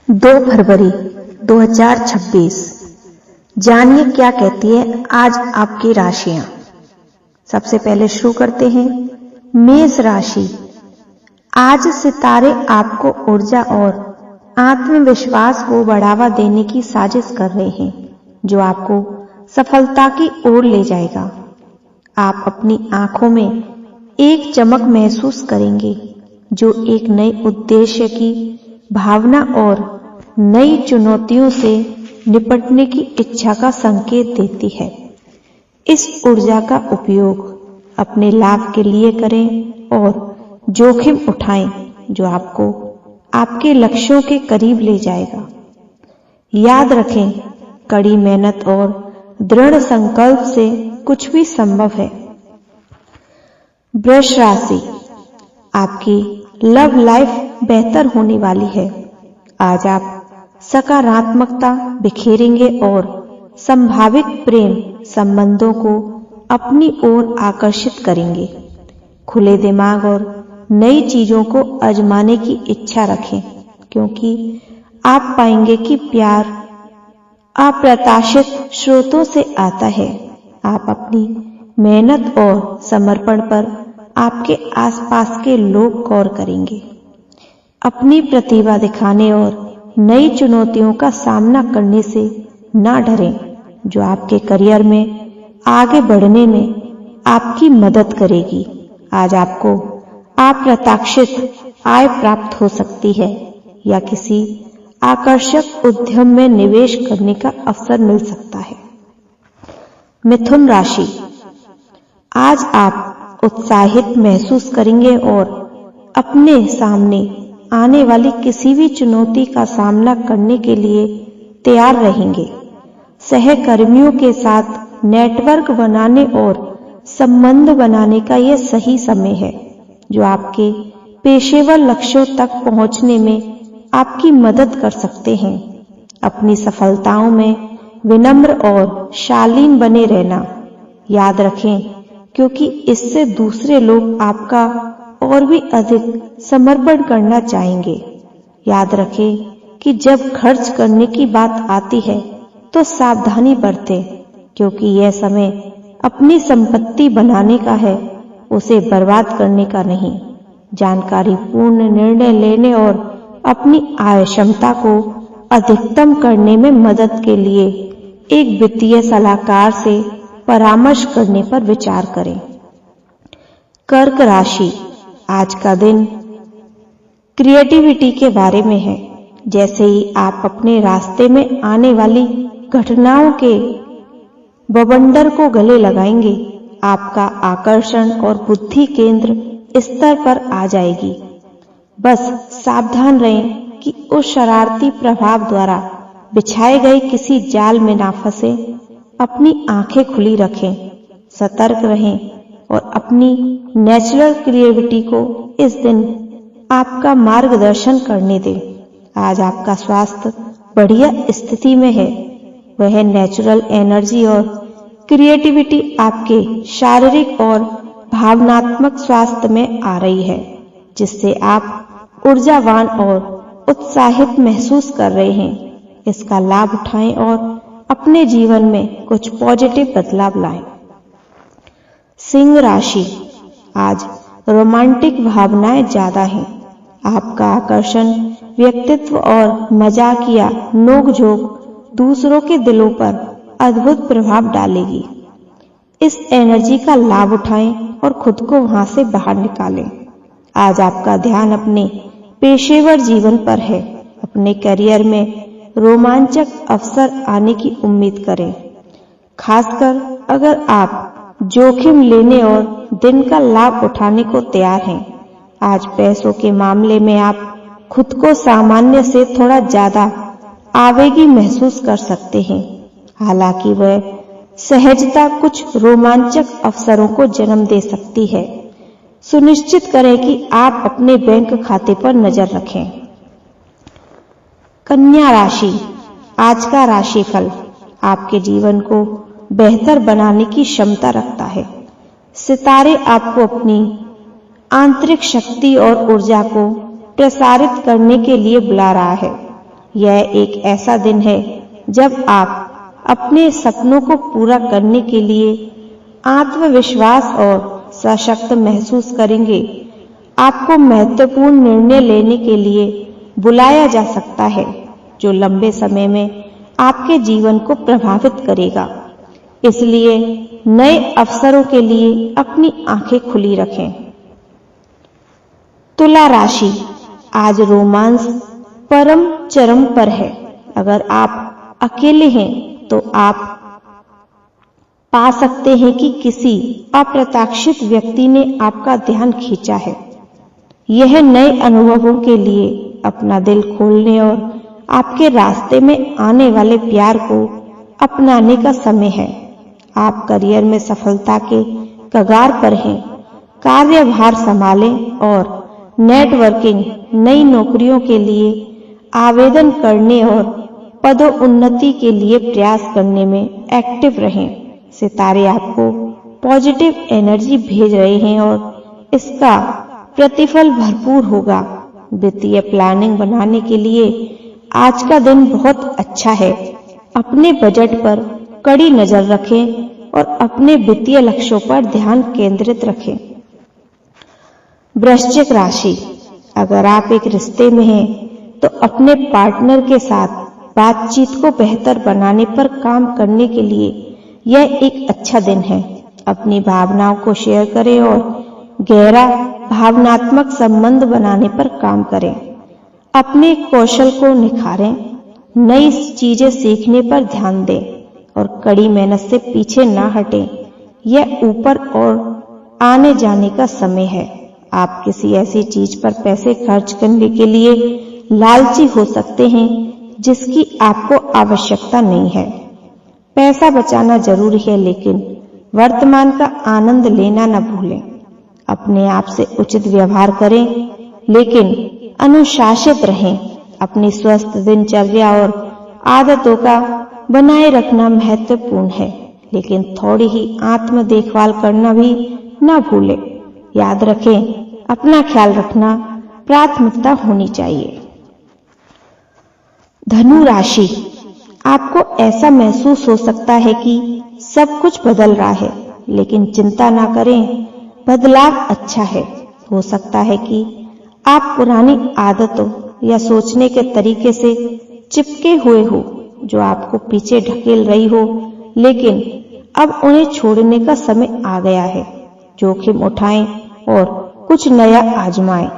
2 फरवरी 2026। जानिए क्या कहती है आज आपकी राशियां। सबसे पहले शुरू करते हैं मेष राशि। आज सितारे आपको ऊर्जा और आत्मविश्वास को बढ़ावा देने की साजिश कर रहे हैं, जो आपको सफलता की ओर ले जाएगा। आप अपनी आंखों में एक चमक महसूस करेंगे, जो एक नए उद्देश्य की भावना और नई चुनौतियों से निपटने की इच्छा का संकेत देती है। इस ऊर्जा का उपयोग अपने लाभ के लिए करें और जोखिम उठाएं, जो आपको आपके लक्ष्यों के करीब ले जाएगा। याद रखें, कड़ी मेहनत और दृढ़ संकल्प से कुछ भी संभव है। वृष राशि। आपकी लव लाइफ बेहतर होने वाली है। आज आप सकारात्मकता बिखेरेंगे और संभावित प्रेम संबंधों को अपनी ओर आकर्षित करेंगे। खुले दिमाग और नई चीजों को आजमाने की इच्छा रखें, क्योंकि आप पाएंगे कि प्यार अप्रत्याशित स्रोतों से आता है। आप अपनी मेहनत और समर्पण पर आपके आसपास के लोग गौर करेंगे। अपनी प्रतिभा दिखाने और नई चुनौतियों का सामना करने से ना डरें, जो आपके करियर में आगे बढ़ने में आपकी मदद करेगी। आज आपको अप्रत्याशित आय प्राप्त हो सकती है या किसी आकर्षक उद्यम में निवेश करने का अवसर मिल सकता है। मिथुन राशि। आज आप उत्साहित महसूस करेंगे और अपने सामने आने वाली किसी भी चुनौती का सामना करने के लिए तैयार रहेंगे। सहकर्मियों के साथ नेटवर्क बनाने और संबंध बनाने का यह सही समय है, जो आपके पेशेवर लक्ष्यों तक पहुंचने में आपकी मदद कर सकते हैं। अपनी सफलताओं में विनम्र और शालीन बने रहना याद रखें, क्योंकि इससे दूसरे लोग आपका और भी अधिक समर्पण करना चाहेंगे। याद रखें कि जब खर्च करने की बात आती है तो सावधानी बरतें, क्योंकि यह समय अपनी संपत्ति बनाने का है, उसे बर्बाद करने का नहीं। जानकारीपूर्ण निर्णय लेने और अपनी आय क्षमता को अधिकतम करने में मदद के लिए एक वित्तीय सलाहकार से परामर्श करने पर विचार करें। कर्क राशि। आज का दिन क्रिएटिविटी के बारे में है। जैसे ही आप अपने रास्ते में आने वाली घटनाओं के बवंडर को गले लगाएंगे, आपका आकर्षण और बुद्धि केंद्र स्तर पर आ जाएगी। बस सावधान रहें कि उस शरारती प्रभाव द्वारा बिछाए गए किसी जाल में ना फंसे। अपनी आंखें खुली रखें, सतर्क रहें और अपनी नेचुरल क्रिएटिविटी को इस दिन आपका मार्गदर्शन करने दें। आज आपका स्वास्थ्य बढ़िया स्थिति में है। वह नेचुरल एनर्जी और क्रिएटिविटी आपके शारीरिक और भावनात्मक स्वास्थ्य में आ रही है, जिससे आप ऊर्जावान और उत्साहित महसूस कर रहे हैं। इसका लाभ उठाएं और अपने जीवन में कुछ पॉजिटिव बदलाव लाएं। सिंह राशि। आज रोमांटिक भावनाएं ज्यादा हैं। आपका आकर्षण, व्यक्तित्व और मजाकिया नोकझोंक दूसरों के दिलों पर अद्भुत प्रभाव डालेगी। इस एनर्जी का लाभ उठाएं और खुद को वहां से बाहर निकालें। आज आपका ध्यान अपने पेशेवर जीवन पर है। अपने करियर में रोमांचक अवसर आने की उम्मीद करें, खासकर अगर आप जोखिम लेने और दिन का लाभ उठाने को तैयार हैं। आज पैसों के मामले में आप खुद को सामान्य से थोड़ा ज्यादा आवेगी महसूस कर सकते हैं। हालांकि वह सहजता कुछ रोमांचक अवसरों को जन्म दे सकती है। सुनिश्चित करें कि आप अपने बैंक खाते पर नजर रखें। कन्या राशि। आज का राशिफल आपके जीवन को बेहतर बनाने की क्षमता रखता है। सितारे आपको अपनी आंतरिक शक्ति और ऊर्जा को प्रसारित करने के लिए बुला रहा है। यह एक ऐसा दिन है जब आप अपने सपनों को पूरा करने के लिए आत्मविश्वास और सशक्त महसूस करेंगे। आपको महत्वपूर्ण निर्णय लेने के लिए बुलाया जा सकता है जो लंबे समय में आपके जीवन को प्रभावित करेगा। इसलिए नए अवसरों के लिए अपनी आंखें खुली रखें। तुला राशि, आज रोमांस परम चरम पर है। अगर आप अकेले हैं तो आप पा सकते हैं कि किसी अप्रत्याशित व्यक्ति ने आपका ध्यान खींचा है। यह नए अनुभवों के लिए अपना दिल खोलने और आपके रास्ते में आने वाले प्यार को अपनाने का समय है। आप करियर में सफलता के कगार पर हैं। कार्यभार संभालें और नेटवर्किंग, नई नौकरियों के लिए आवेदन करने और पदोन्नति के लिए प्रयास करने में एक्टिव रहें। सितारे आपको पॉजिटिव एनर्जी भेज रहे हैं और इसका प्रतिफल भरपूर होगा। वित्तीय प्लानिंग बनाने के लिए आज का दिन बहुत अच्छा है। अपने बजट पर कड़ी नजर रखें और अपने वित्तीय लक्ष्यों पर ध्यान केंद्रित रखें। वृश्चिक राशि, अगर आप एक रिश्ते में हैं तो अपने पार्टनर के साथ बातचीत को बेहतर बनाने पर काम करने के लिए यह एक अच्छा दिन है। अपनी भावनाओं को शेयर करें और गहरा भावनात्मक संबंध बनाने पर काम करें। अपने कौशल को निखारें, नई चीजें सीखने पर ध्यान दें और कड़ी मेहनत से पीछे ना हटें। यह ऊपर और आने जाने का समय है। आप किसी ऐसी चीज पर पैसे खर्च करने के लिए लालची हो सकते हैं जिसकी आपको आवश्यकता नहीं है। पैसा बचाना जरूरी है, लेकिन वर्तमान का आनंद लेना न भूलें। अपने आप से उचित व्यवहार करें, लेकिन अनुशासित रहें। अपनी स्वस्थ दिनचर्या और आदतों का बनाए रखना महत्वपूर्ण है, लेकिन थोड़ी ही आत्म देखभाल करना भी न भूलें। याद रखें, अपना ख्याल रखना प्राथमिकता होनी चाहिए। धनु राशि, आपको ऐसा महसूस हो सकता है कि सब कुछ बदल रहा है, लेकिन चिंता ना करें, बदलाव अच्छा है। हो सकता है कि आप पुरानी आदतों या सोचने के तरीके से चिपके हुए हो जो आपको पीछे ढकेल रही हो, लेकिन अब उन्हें छोड़ने का समय आ गया है। जोखिम उठाएं और कुछ नया आजमाएं,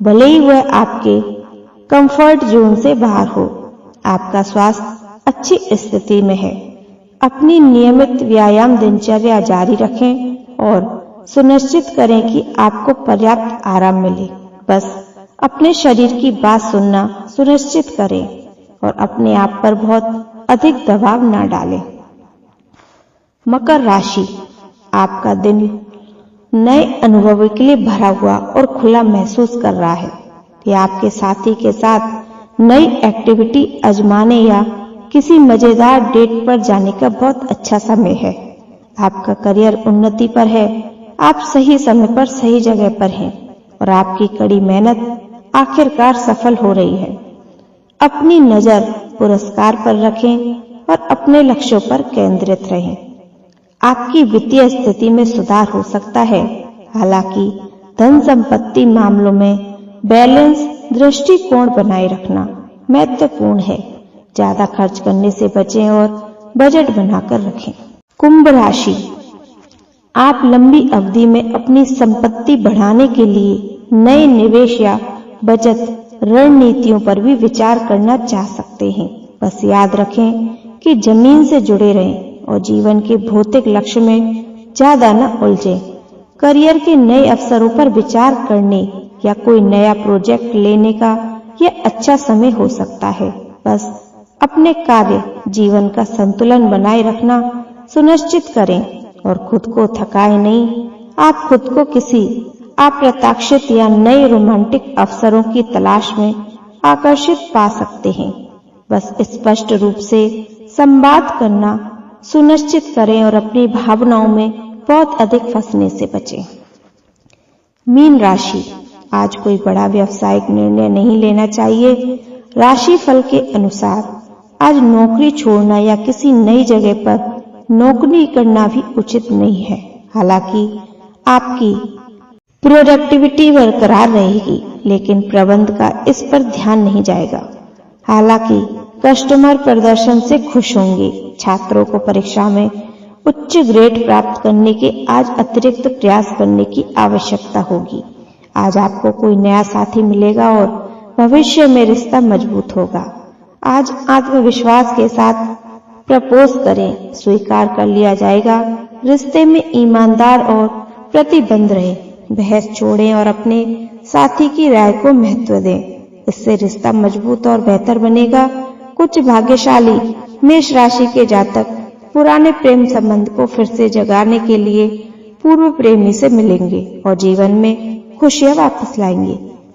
भले ही वह आपके कंफर्ट जोन से बाहर हो। आपका स्वास्थ्य अच्छी स्थिति में है। अपनी नियमित व्यायाम दिनचर्या जारी रखें और सुनिश्चित करें कि आपको पर्याप्त आराम मिले। बस अपने शरीर की बात सुनना सुनिश्चित करें और अपने आप पर बहुत अधिक दबाव न डालें। मकर राशि, आपका दिन नए अनुभवों के लिए भरा हुआ और खुला महसूस कर रहा है। यह आपके साथी के साथ नई एक्टिविटी आजमाने या किसी मजेदार डेट पर जाने का बहुत अच्छा समय है। आपका करियर उन्नति पर है। आप सही समय पर सही जगह पर हैं और आपकी कड़ी मेहनत आखिरकार सफल हो रही है। अपनी नजर पुरस्कार पर रखें और अपने लक्ष्यों पर केंद्रित रहें। आपकी वित्तीय स्थिति में सुधार हो सकता है। हालांकि धन संपत्ति मामलों में बैलेंस दृष्टिकोण बनाए रखना महत्वपूर्ण है। ज्यादा खर्च करने से बचें और बजट बनाकर रखें। कुंभ राशि, आप लंबी अवधि में अपनी संपत्ति बढ़ाने के लिए नए निवेश या बचत रणनीतियों पर भी विचार करना चाह सकते हैं। बस याद रखें कि जमीन से जुड़े रहें और जीवन के भौतिक लक्ष्य में ज्यादा न उलझें। करियर के नए अवसरों पर विचार करने या कोई नया प्रोजेक्ट लेने का यह अच्छा समय हो सकता है। बस अपने कार्य जीवन का संतुलन बनाए रखना सुनिश्चित करें और खुद को थकाए नहीं। आप खुद को किसी अप्रत्याशित या नए रोमांटिक अवसरों की तलाश में आकर्षित पा सकते हैं। बस स्पष्ट रूप से संवाद करना सुनिश्चित करें और अपनी भावनाओं में बहुत अधिक फंसने से बचें। मीन राशि, आज कोई बड़ा व्यावसायिक निर्णय नहीं लेना चाहिए। राशि फल के अनुसार आज नौकरी छोड़ना या किसी नई जगह पर नौकरी करना भी उचित नहीं है। हालांकि आपकी प्रोडक्टिविटी बरकरार रहेगी, लेकिन प्रबंध का इस पर ध्यान नहीं जाएगा। हालांकि कस्टमर प्रदर्शन से खुश होंगे। छात्रों को परीक्षा में उच्च ग्रेड प्राप्त करने के आज अतिरिक्त प्रयास करने की आवश्यकता होगी। आज आपको कोई नया साथी मिलेगा और भविष्य में रिश्ता मजबूत होगा। आज आत्मविश्वास के साथ प्रपोज करें, स्वीकार कर लिया जाएगा। रिश्ते में ईमानदार और प्रतिबद्ध रहें। बहस छोड़ें और अपने साथी की राय को महत्व दें। इससे रिश्ता मजबूत और बेहतर बनेगा। कुछ भाग्यशाली मेष राशि के जातक पुराने प्रेम संबंध को फिर से जगाने के लिए पूर्व प्रेमी से मिलेंगे और जीवन में खुशियां वापस लाएंगे।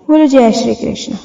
बोलो जय श्री कृष्ण।